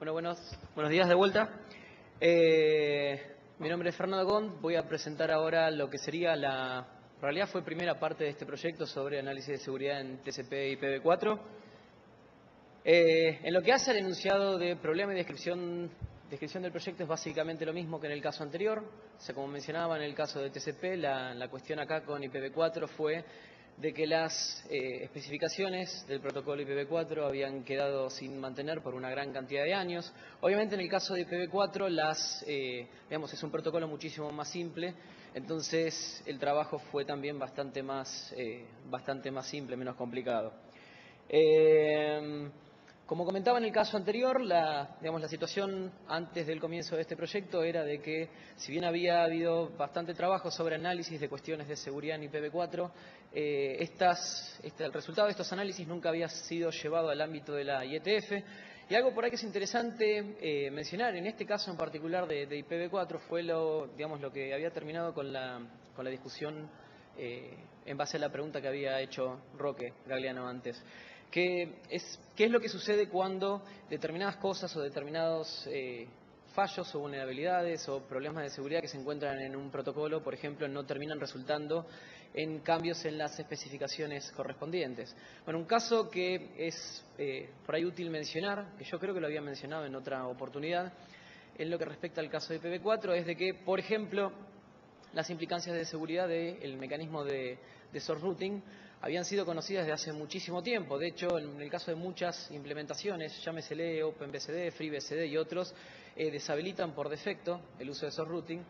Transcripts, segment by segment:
Bueno, buenos días de vuelta. Mi nombre es Fernando Gont. Voy a presentar ahora lo que sería en realidad fue primera parte de este proyecto sobre análisis de seguridad en TCP y IPv4. En lo que hace al enunciado de problema y descripción del proyecto es básicamente lo mismo que en el caso anterior. O sea, como mencionaba en el caso de TCP, la cuestión acá con IPv4 fue de que las especificaciones del protocolo IPv4 habían quedado sin mantener por una gran cantidad de años. Obviamente en el caso de IPv4 es un protocolo muchísimo más simple, entonces el trabajo fue también bastante más simple, menos complicado. Como comentaba en el caso anterior, la situación antes del comienzo de este proyecto era de que, si bien había habido bastante trabajo sobre análisis de cuestiones de seguridad en IPv4, el resultado de estos análisis nunca había sido llevado al ámbito de la IETF. Y algo por ahí que es interesante mencionar, en este caso en particular de IPv4, fue lo que había terminado con la discusión en base a la pregunta que había hecho Roque Gagliano antes. ¿Qué es lo que sucede cuando determinadas cosas o determinados fallos o vulnerabilidades o problemas de seguridad que se encuentran en un protocolo, por ejemplo, no terminan resultando en cambios en las especificaciones correspondientes? Bueno, un caso que es por ahí útil mencionar, que yo creo que lo había mencionado en otra oportunidad, en lo que respecta al caso de IPv4, es de que, por ejemplo, las implicancias de seguridad del mecanismo de source routing habían sido conocidas desde hace muchísimo tiempo. De hecho, en el caso de muchas implementaciones, llámesele OpenBSD, FreeBSD y otros, deshabilitan por defecto el uso de source routing.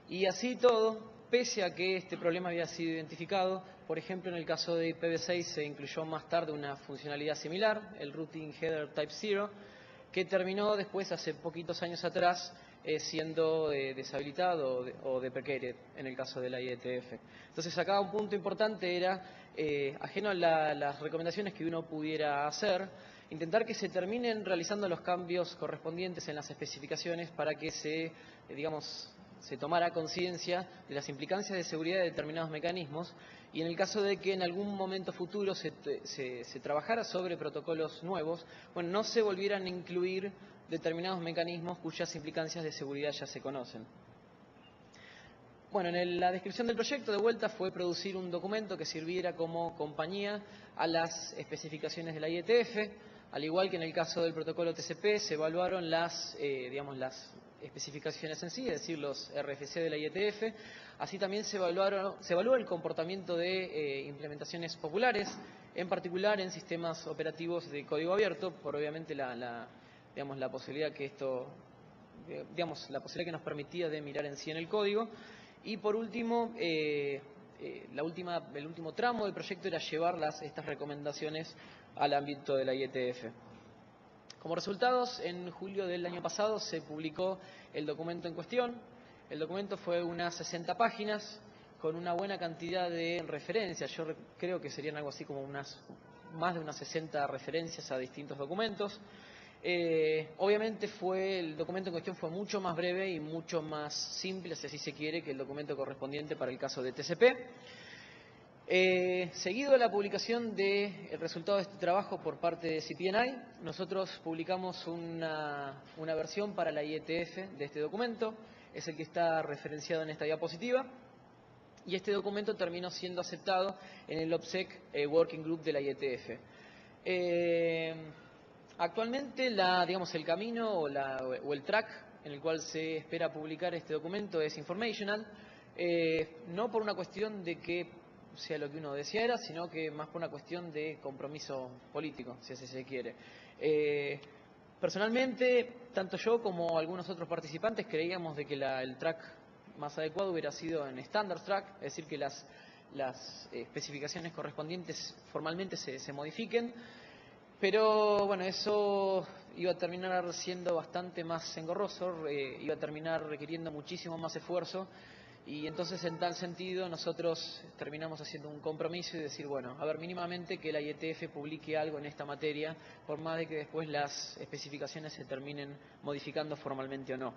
Y así todo, pese a que este problema había sido identificado, por ejemplo, en el caso de IPv6 se incluyó más tarde una funcionalidad similar, el Routing Header Type 0, que terminó después, hace poquitos años atrás, siendo deshabilitado o deprecated en el caso de la IETF. Entonces acá un punto importante era, ajeno a las recomendaciones que uno pudiera hacer, intentar que se terminen realizando los cambios correspondientes en las especificaciones para que se tomara conciencia de las implicancias de seguridad de determinados mecanismos, y en el caso de que en algún momento futuro se trabajara sobre protocolos nuevos, bueno, no se volvieran a incluir determinados mecanismos cuyas implicancias de seguridad ya se conocen. Bueno, en la descripción del proyecto, de vuelta, fue producir un documento que sirviera como compañía a las especificaciones de la IETF. Al igual que en el caso del protocolo TCP, se evaluaron las especificaciones en sí, es decir, los RFC de la IETF. Así también se evaluó el comportamiento de implementaciones populares, en particular en sistemas operativos de código abierto, por obviamente la posibilidad que la posibilidad que nos permitía de mirar en sí en el código. Y por último, el último tramo del proyecto era llevar estas recomendaciones al ámbito de la IETF. Como resultados, en julio del año pasado se publicó el documento en cuestión. El documento fue unas 60 páginas con una buena cantidad de referencias. Yo creo que serían algo así como más de unas 60 referencias a distintos documentos. Obviamente el documento en cuestión fue mucho más breve y mucho más simple, si así se quiere, que el documento correspondiente para el caso de TCP. Seguido la publicación del resultado de este trabajo por parte de CPNI, nosotros publicamos una versión para la IETF de este documento. Es el que está referenciado en esta diapositiva. Y este documento terminó siendo aceptado en el OPSEC Working Group de la IETF. Actualmente el camino o el track en el cual se espera publicar este documento es informational, no por una cuestión de que sea lo que uno deseara, sino que más por una cuestión de compromiso político, si así se quiere. Personalmente, tanto yo como algunos otros participantes creíamos de que el track más adecuado hubiera sido en Standard Track, es decir, que las especificaciones correspondientes formalmente se modifiquen. Pero bueno, eso iba a terminar siendo bastante más engorroso, iba a terminar requiriendo muchísimo más esfuerzo, y entonces en tal sentido nosotros terminamos haciendo un compromiso y decir, bueno, a ver, mínimamente que la IETF publique algo en esta materia, por más de que después las especificaciones se terminen modificando formalmente o no.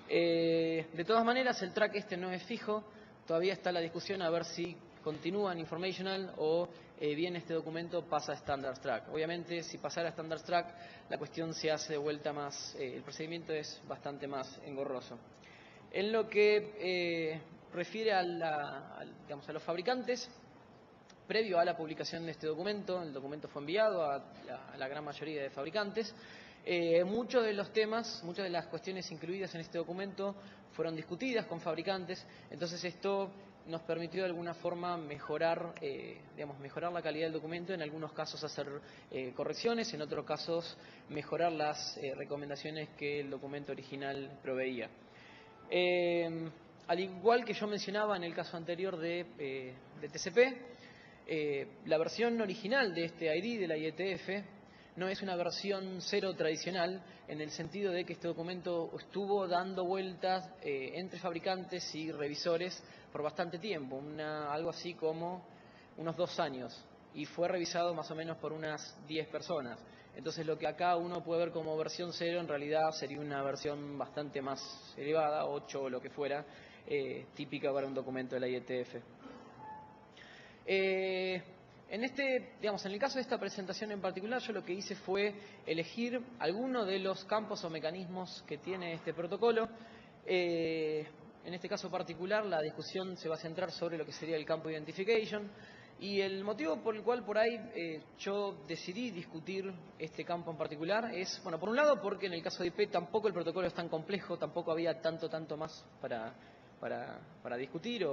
De todas maneras, el track no es fijo, todavía está la discusión a ver si continúa en informational o bien este documento pasa a standards track. Obviamente, si pasara a standards track, la cuestión se hace de vuelta más, el procedimiento es bastante más engorroso. En lo que refiere a los fabricantes, previo a la publicación de este documento, el documento fue enviado a la gran mayoría de fabricantes. Muchos de los temas, muchas de las cuestiones incluidas en este documento fueron discutidas con fabricantes, entonces esto nos permitió de alguna forma mejorar, mejorar la calidad del documento, en algunos casos hacer correcciones, en otros casos mejorar las recomendaciones que el documento original proveía. Al igual que yo mencionaba en el caso anterior de TCP, la versión original de este ID, de la IETF, no es una versión 0 tradicional, en el sentido de que este documento estuvo dando vueltas entre fabricantes y revisores por bastante tiempo, algo así como unos 2 años, y fue revisado más o menos por unas 10 personas. Entonces lo que acá uno puede ver como versión 0 en realidad sería una versión bastante más elevada, 8 o lo que fuera, típica para un documento de la IETF. En el caso de esta presentación en particular, yo lo que hice fue elegir alguno de los campos o mecanismos que tiene este protocolo. En este caso particular, la discusión se va a centrar sobre lo que sería el campo Identification. Y el motivo por el cual por ahí yo decidí discutir este campo en particular es, bueno, por un lado porque en el caso de IP tampoco el protocolo es tan complejo, tampoco había tanto más para discutir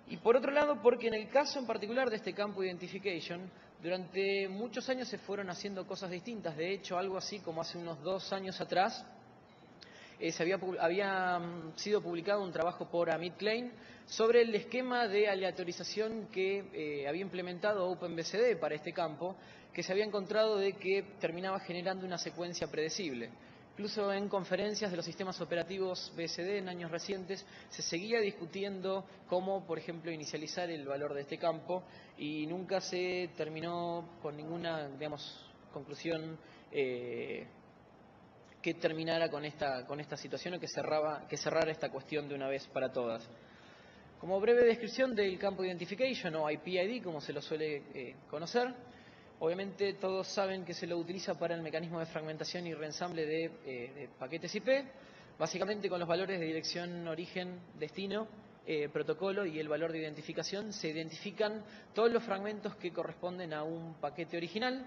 y por otro lado, porque en el caso en particular de este campo Identification, durante muchos años se fueron haciendo cosas distintas. De hecho, algo así como hace unos 2 años atrás, había sido publicado un trabajo por Amit Klein sobre el esquema de aleatorización que había implementado OpenBSD para este campo, que se había encontrado de que terminaba generando una secuencia predecible. Incluso en conferencias de los sistemas operativos BSD en años recientes se seguía discutiendo cómo, por ejemplo, inicializar el valor de este campo y nunca se terminó con ninguna, conclusión que terminara con esta situación o que cerrara esta cuestión de una vez para todas. Como breve descripción del campo Identification o IP-ID, como se lo suele conocer, obviamente todos saben que se lo utiliza para el mecanismo de fragmentación y reensamble de paquetes IP, básicamente con los valores de dirección, origen, destino, protocolo y el valor de identificación. Se identifican todos los fragmentos que corresponden a un paquete original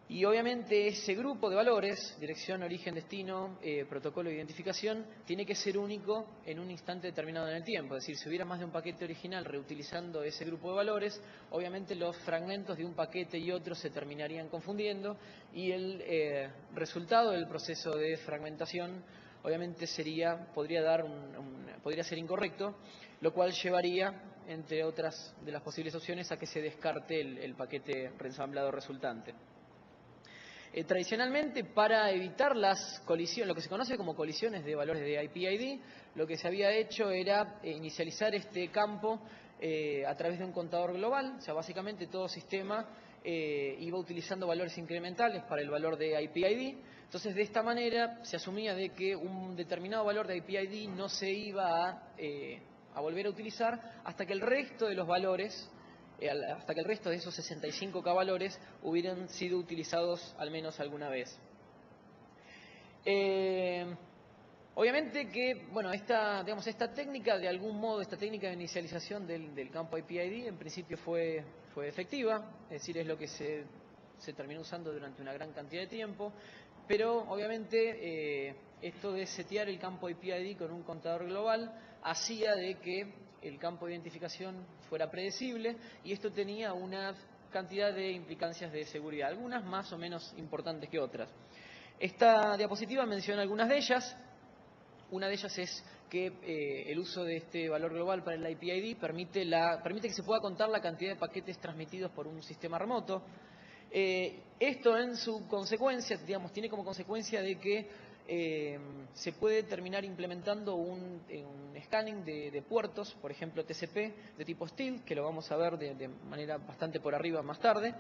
y obviamente ese grupo de valores, dirección, origen, destino, protocolo de identificación, tiene que ser único en un instante determinado en el tiempo. Es decir, si hubiera más de un paquete original reutilizando ese grupo de valores, obviamente los fragmentos de un paquete y otro se terminarían confundiendo y el resultado del proceso de fragmentación obviamente podría ser incorrecto, lo cual llevaría, entre otras de las posibles opciones, a que se descarte el paquete reensamblado resultante. Tradicionalmente, para evitar las colisiones, lo que se conoce como colisiones de valores de IP-ID, lo que se había hecho era inicializar este campo a través de un contador global. O sea, básicamente todo sistema iba utilizando valores incrementales para el valor de IP-ID. Entonces, de esta manera se asumía de que un determinado valor de IP-ID no se iba a volver a utilizar hasta que el resto de los valores, hasta que el resto de esos 65K valores hubieran sido utilizados al menos alguna vez. Obviamente que, bueno, esta técnica, de algún modo, esta técnica de inicialización del campo IP-ID en principio fue efectiva, es decir, es lo que se terminó usando durante una gran cantidad de tiempo, pero obviamente esto de setear el campo IP-ID con un contador global hacía de que el campo de identificación fuera predecible y esto tenía una cantidad de implicancias de seguridad, algunas más o menos importantes que otras. Esta diapositiva menciona algunas de ellas. Una de ellas es que el uso de este valor global para el IP-ID permite que se pueda contar la cantidad de paquetes transmitidos por un sistema remoto. Esto en su consecuencia, tiene como consecuencia de que se puede terminar implementando un scanning de puertos, por ejemplo TCP de tipo STIL, que lo vamos a ver de manera bastante por arriba más tarde.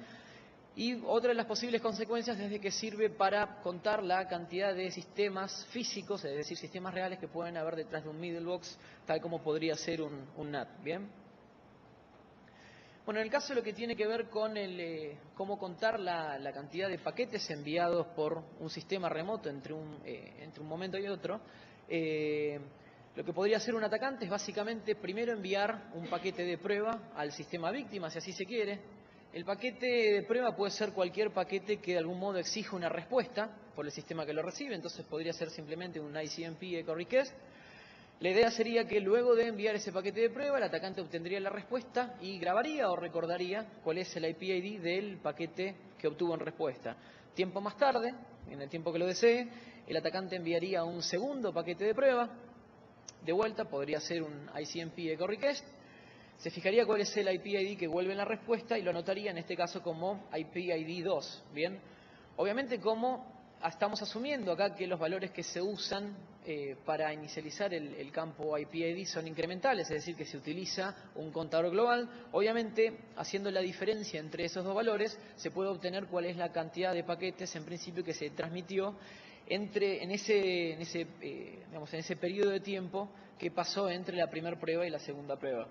Y otra de las posibles consecuencias es de que sirve para contar la cantidad de sistemas físicos, es decir, sistemas reales que pueden haber detrás de un middle box, tal como podría ser un NAT. ¿Bien? Bueno, en el caso de lo que tiene que ver con cómo contar la cantidad de paquetes enviados por un sistema remoto entre un momento y otro, lo que podría hacer un atacante es básicamente primero enviar un paquete de prueba al sistema víctima, si así se quiere. El paquete de prueba puede ser cualquier paquete que de algún modo exija una respuesta por el sistema que lo recibe, entonces podría ser simplemente un ICMP echo request. La idea sería que luego de enviar ese paquete de prueba, el atacante obtendría la respuesta y grabaría o recordaría cuál es el IP ID del paquete que obtuvo en respuesta. Tiempo más tarde, en el tiempo que lo desee, el atacante enviaría un segundo paquete de prueba. De vuelta, podría ser un ICMP echo request. Se fijaría cuál es el IP ID que vuelve en la respuesta y lo anotaría en este caso como IP ID 2. ¿Bien? Obviamente, como estamos asumiendo acá que los valores que se usan para inicializar el campo IP ID son incrementales, es decir, que se utiliza un contador global, obviamente, haciendo la diferencia entre esos dos valores, se puede obtener cuál es la cantidad de paquetes, en principio, que se transmitió en ese periodo de tiempo que pasó entre la primera prueba y la segunda prueba.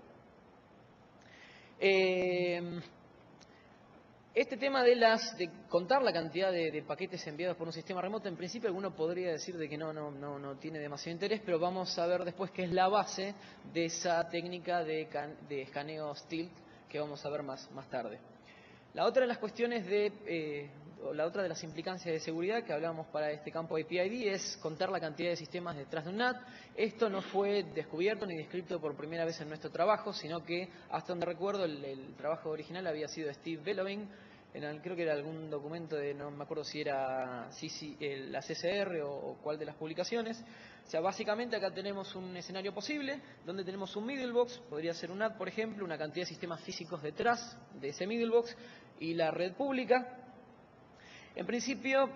Este tema de contar la cantidad de paquetes enviados por un sistema remoto, en principio alguno podría decir de que no tiene demasiado interés, pero vamos a ver después qué es la base de esa técnica de escaneo Stealth que vamos a ver más tarde. La otra de las cuestiones la otra de las implicancias de seguridad que hablamos para este campo IP-ID es contar la cantidad de sistemas detrás de un NAT. Esto no fue descubierto ni descrito por primera vez en nuestro trabajo, sino que, hasta donde recuerdo, el trabajo original había sido de Steve Bellovin, creo que era algún documento no me acuerdo si era la CCR o cuál de las publicaciones. O sea, básicamente acá tenemos un escenario posible donde tenemos un middlebox, podría ser un NAT, por ejemplo, una cantidad de sistemas físicos detrás de ese middlebox y la red pública. En principio,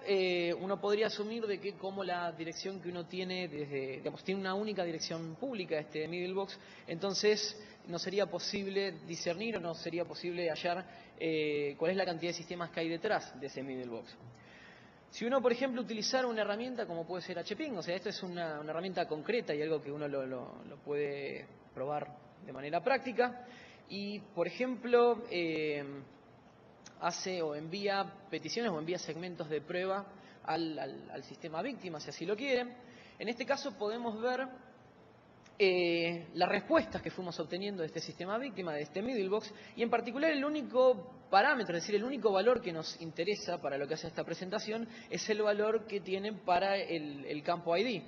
uno podría asumir de que como la dirección que uno tiene, tiene una única dirección pública, este middlebox, entonces no sería posible discernir o no sería posible hallar cuál es la cantidad de sistemas que hay detrás de ese middlebox. Si uno, por ejemplo, utilizara una herramienta como puede ser HPing, o sea, esto es una herramienta concreta y algo que uno lo puede probar de manera práctica, y, por ejemplo, hace o envía peticiones o envía segmentos de prueba al sistema víctima, si así lo quieren. En este caso podemos ver las respuestas que fuimos obteniendo de este sistema víctima, de este middlebox, y en particular el único parámetro, es decir, el único valor que nos interesa para lo que hace esta presentación es el valor que tienen para el campo ID.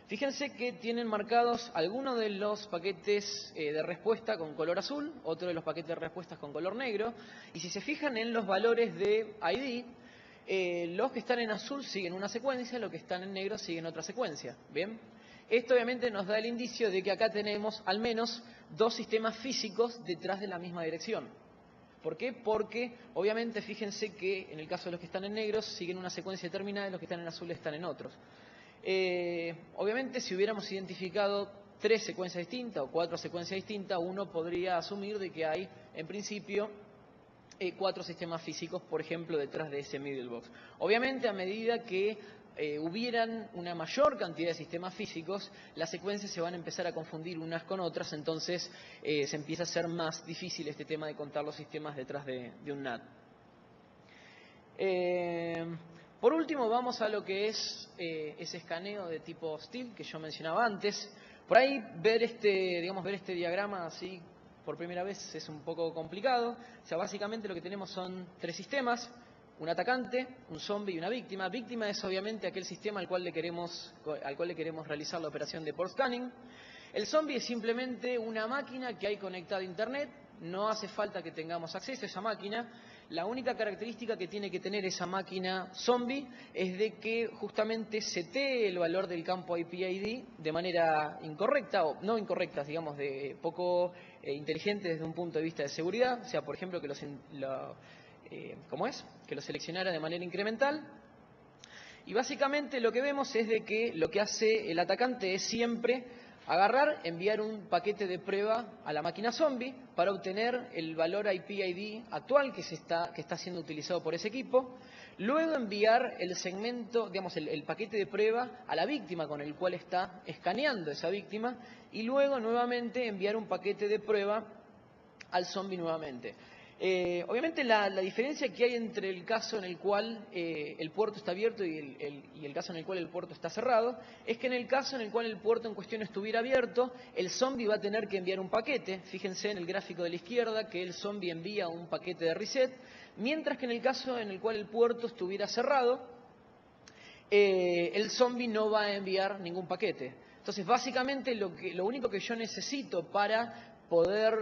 Fíjense que tienen marcados algunos de los paquetes de respuesta con color azul, otro de los paquetes de respuestas con color negro, y si se fijan en los valores de ID, los que están en azul siguen una secuencia, los que están en negro siguen otra secuencia. ¿Bien? Esto obviamente nos da el indicio de que acá tenemos al menos dos sistemas físicos detrás de la misma dirección. ¿Por qué? Porque obviamente fíjense que en el caso de los que están en negros siguen una secuencia determinada y los que están en azul están en otros. Obviamente, si hubiéramos identificado 3 secuencias distintas o 4 secuencias distintas, uno podría asumir de que hay, en principio, 4 sistemas físicos, por ejemplo, detrás de ese middlebox. Obviamente, a medida que hubieran una mayor cantidad de sistemas físicos, las secuencias se van a empezar a confundir unas con otras, entonces se empieza a hacer más difícil este tema de contar los sistemas detrás de un NAT. Por último, vamos a lo que es ese escaneo de tipo Stealth que yo mencionaba antes. Por ahí ver este diagrama así por primera vez es un poco complicado. O sea, básicamente lo que tenemos son 3 sistemas: un atacante, un zombie y una víctima. Víctima es obviamente aquel sistema al cual le queremos realizar la operación de port scanning. El zombie es simplemente una máquina que hay conectada a Internet. No hace falta que tengamos acceso a esa máquina. La única característica que tiene que tener esa máquina zombie es de que justamente setee el valor del campo IP-ID de manera incorrecta, o no incorrecta, digamos, de poco inteligente desde un punto de vista de seguridad. O sea, por ejemplo, que lo seleccionara de manera incremental. Y básicamente lo que vemos es de que lo que hace el atacante es siempre agarrar, enviar un paquete de prueba a la máquina zombie para obtener el valor IP-ID actual que está siendo utilizado por ese equipo, luego enviar el segmento, digamos, el paquete de prueba a la víctima con el cual está escaneando esa víctima, y luego nuevamente enviar un paquete de prueba al zombie nuevamente. Obviamente la diferencia que hay entre el caso en el cual el puerto está abierto y el caso en el cual el puerto está cerrado es que en el caso en el cual el puerto en cuestión estuviera abierto, el zombie va a tener que enviar un paquete. Fíjense en el gráfico de la izquierda que el zombie envía un paquete de reset, mientras que en el caso en el cual el puerto estuviera cerrado, el zombie no va a enviar ningún paquete. Entonces, básicamente, lo único que yo necesito para poder,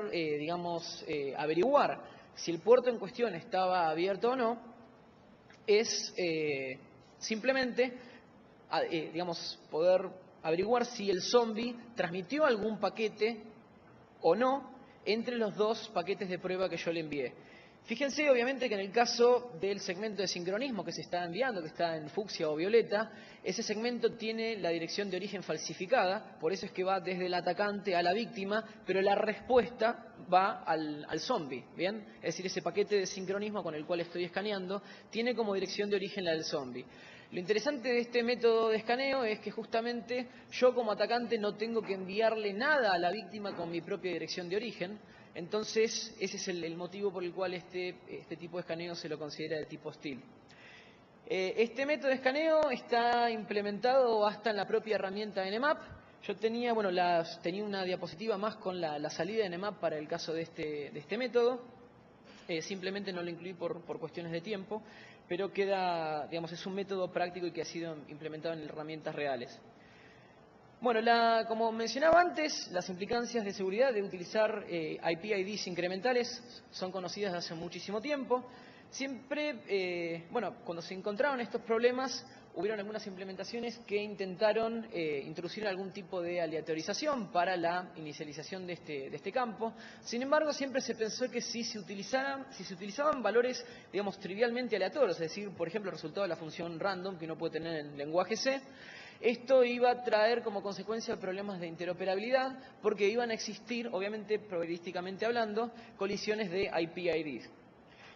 averiguar si el puerto en cuestión estaba abierto o no, es simplemente, poder averiguar si el zombie transmitió algún paquete o no entre los dos paquetes de prueba que yo le envié. Fíjense, obviamente, que en el caso del segmento de sincronismo que se está enviando, que está en fucsia o violeta, ese segmento tiene la dirección de origen falsificada, por eso es que va desde el atacante a la víctima, pero la respuesta va al zombie, ¿bien? Es decir, ese paquete de sincronismo con el cual estoy escaneando tiene como dirección de origen la del zombie. Lo interesante de este método de escaneo es que justamente yo como atacante no tengo que enviarle nada a la víctima con mi propia dirección de origen. Entonces, ese es el motivo por el cual este tipo de escaneo se lo considera de tipo hostil. Este método de escaneo está implementado hasta en la propia herramienta Nmap. Yo tenía, tenía una diapositiva más con la salida de Nmap para el caso de este método. Simplemente no lo incluí por cuestiones de tiempo, pero queda, es un método práctico y que ha sido implementado en herramientas reales. Bueno, como mencionaba antes, las implicancias de seguridad de utilizar IP-IDs incrementales son conocidas desde hace muchísimo tiempo. Siempre, cuando se encontraron estos problemas, hubieron algunas implementaciones que intentaron introducir algún tipo de aleatorización para la inicialización de este campo. Sin embargo, siempre se pensó que si se utilizaban valores, trivialmente aleatorios, es decir, por ejemplo, el resultado de la función random que uno puede tener en lenguaje C, esto iba a traer como consecuencia problemas de interoperabilidad porque iban a existir, obviamente probabilísticamente hablando, colisiones de IP-IDs.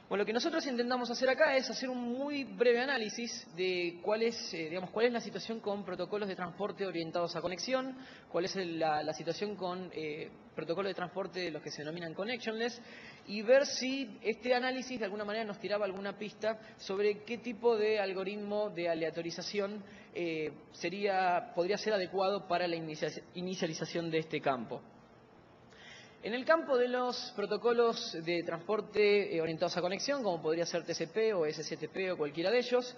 Bueno, lo que nosotros intentamos hacer acá es hacer un muy breve análisis de cuál es la situación con protocolos de transporte orientados a conexión, cuál es la situación con protocolos de transporte de los que se denominan connectionless, y ver si este análisis de alguna manera nos tiraba alguna pista sobre qué tipo de algoritmo de aleatorización podría ser adecuado para la inicialización de este campo. En el campo de los protocolos de transporte orientados a conexión, como podría ser TCP o SCTP o cualquiera de ellos,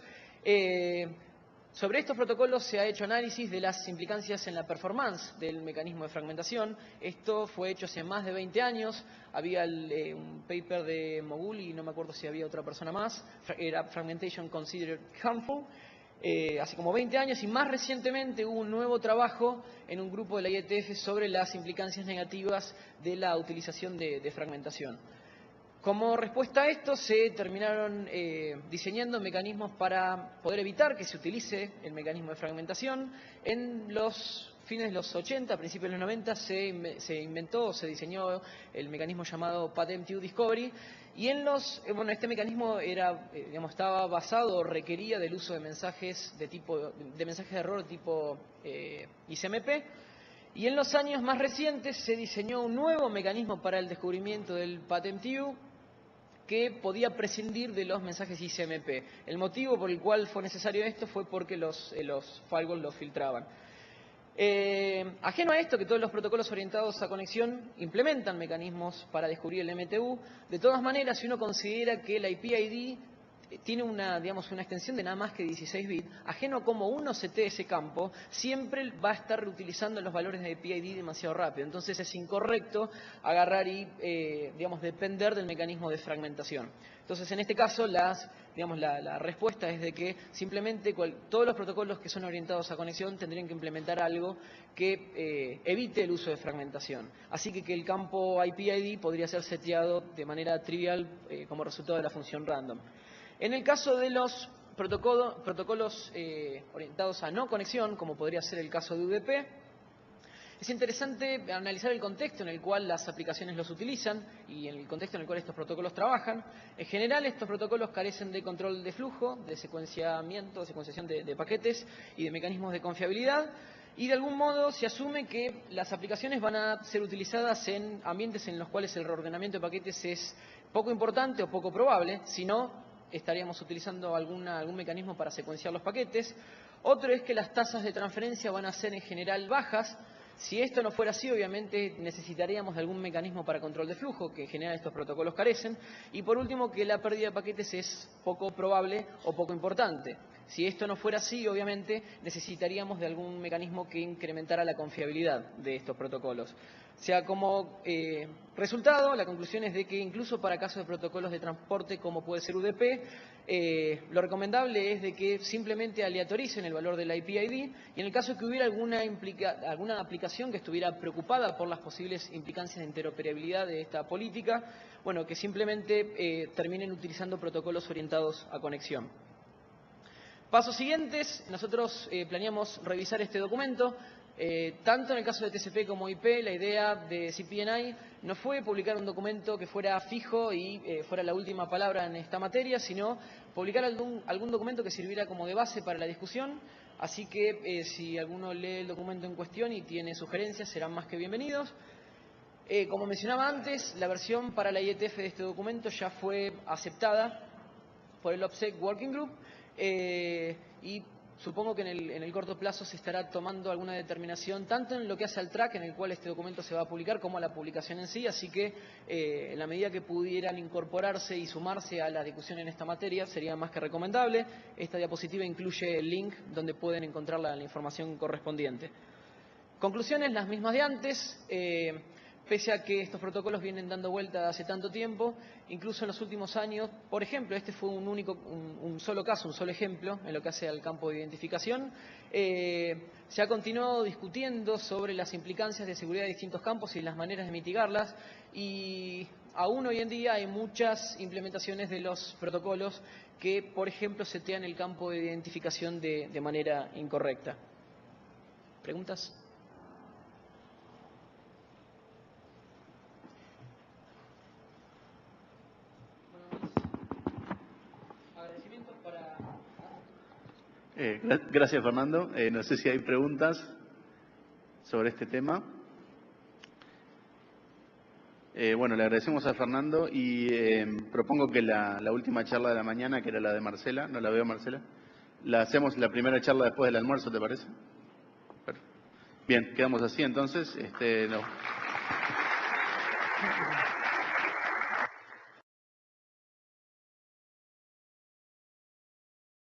sobre estos protocolos se ha hecho análisis de las implicancias en la performance del mecanismo de fragmentación. Esto fue hecho hace más de 20 años. Había un paper de Mogul y no me acuerdo si había otra persona más. Era Fragmentation Considered Harmful. Hace como 20 años, y más recientemente hubo un nuevo trabajo en un grupo de la IETF sobre las implicancias negativas de la utilización de fragmentación. Como respuesta a esto, se terminaron diseñando mecanismos para poder evitar que se utilice el mecanismo de fragmentación. En los fines de los 80, principios de los 90, se diseñó el mecanismo llamado PATMTU Discovery, y este mecanismo estaba basado o requería del uso de mensajes de error tipo ICMP. Y en los años más recientes se diseñó un nuevo mecanismo para el descubrimiento del PATMTU que podía prescindir de los mensajes ICMP. El motivo por el cual fue necesario esto fue porque los firewalls los filtraban. Ajeno a esto, que todos los protocolos orientados a conexión implementan mecanismos para descubrir el MTU, de todas maneras, si uno considera que la IP-ID tiene una extensión de nada más que 16 bits, ajeno a cómo uno setee ese campo, siempre va a estar reutilizando los valores de IP-ID demasiado rápido. Entonces es incorrecto agarrar y depender del mecanismo de fragmentación. Entonces, en este caso, la respuesta es de que simplemente todos los protocolos que son orientados a conexión tendrían que implementar algo que evite el uso de fragmentación. Así que el campo IP-ID podría ser seteado de manera trivial como resultado de la función random. En el caso de los protocolos orientados a no conexión, como podría ser el caso de UDP, es interesante analizar el contexto en el cual las aplicaciones los utilizan y en el contexto en el cual estos protocolos trabajan. En general, estos protocolos carecen de control de flujo, de secuenciación de paquetes y de mecanismos de confiabilidad. Y de algún modo se asume que las aplicaciones van a ser utilizadas en ambientes en los cuales el reordenamiento de paquetes es poco importante o poco probable, si no, estaríamos utilizando algún mecanismo para secuenciar los paquetes. Otro es que las tasas de transferencia van a ser en general bajas. Si esto no fuera así, obviamente necesitaríamos de algún mecanismo para control de flujo, que en general estos protocolos carecen. Y por último, que la pérdida de paquetes es poco probable o poco importante. Si esto no fuera así, obviamente necesitaríamos de algún mecanismo que incrementara la confiabilidad de estos protocolos. O sea, como resultado, la conclusión es de que incluso para casos de protocolos de transporte como puede ser UDP, lo recomendable es de que simplemente aleatoricen el valor del IP-ID y en el caso que hubiera alguna aplicación que estuviera preocupada por las posibles implicancias de interoperabilidad de esta política, bueno, que simplemente terminen utilizando protocolos orientados a conexión. Pasos siguientes, nosotros planeamos revisar este documento. Tanto en el caso de TCP como IP, la idea de CPNI no fue publicar un documento que fuera fijo y fuera la última palabra en esta materia, sino publicar algún documento que sirviera como de base para la discusión. Así que si alguno lee el documento en cuestión y tiene sugerencias, serán más que bienvenidos. Como mencionaba antes, la versión para la IETF de este documento ya fue aceptada por el OPSEC Working Group y supongo que en el corto plazo se estará tomando alguna determinación tanto en lo que hace al track en el cual este documento se va a publicar como a la publicación en sí, así que en la medida que pudieran incorporarse y sumarse a la discusión en esta materia sería más que recomendable. Esta diapositiva incluye el link donde pueden encontrar la información correspondiente. Conclusiones, las mismas de antes. Pese a que estos protocolos vienen dando vuelta hace tanto tiempo, incluso en los últimos años, por ejemplo, este fue un solo caso, un solo ejemplo en lo que hace al campo de identificación, se ha continuado discutiendo sobre las implicancias de seguridad de distintos campos y las maneras de mitigarlas, y aún hoy en día hay muchas implementaciones de los protocolos que, por ejemplo, setean el campo de identificación de manera incorrecta. ¿Preguntas? Gracias, Fernando. No sé si hay preguntas sobre este tema. Bueno, le agradecemos a Fernando y propongo que la última charla de la mañana, que era la de Marcela, no la veo Marcela, la hacemos la primera charla después del almuerzo, ¿te parece? Bien, quedamos así entonces. No.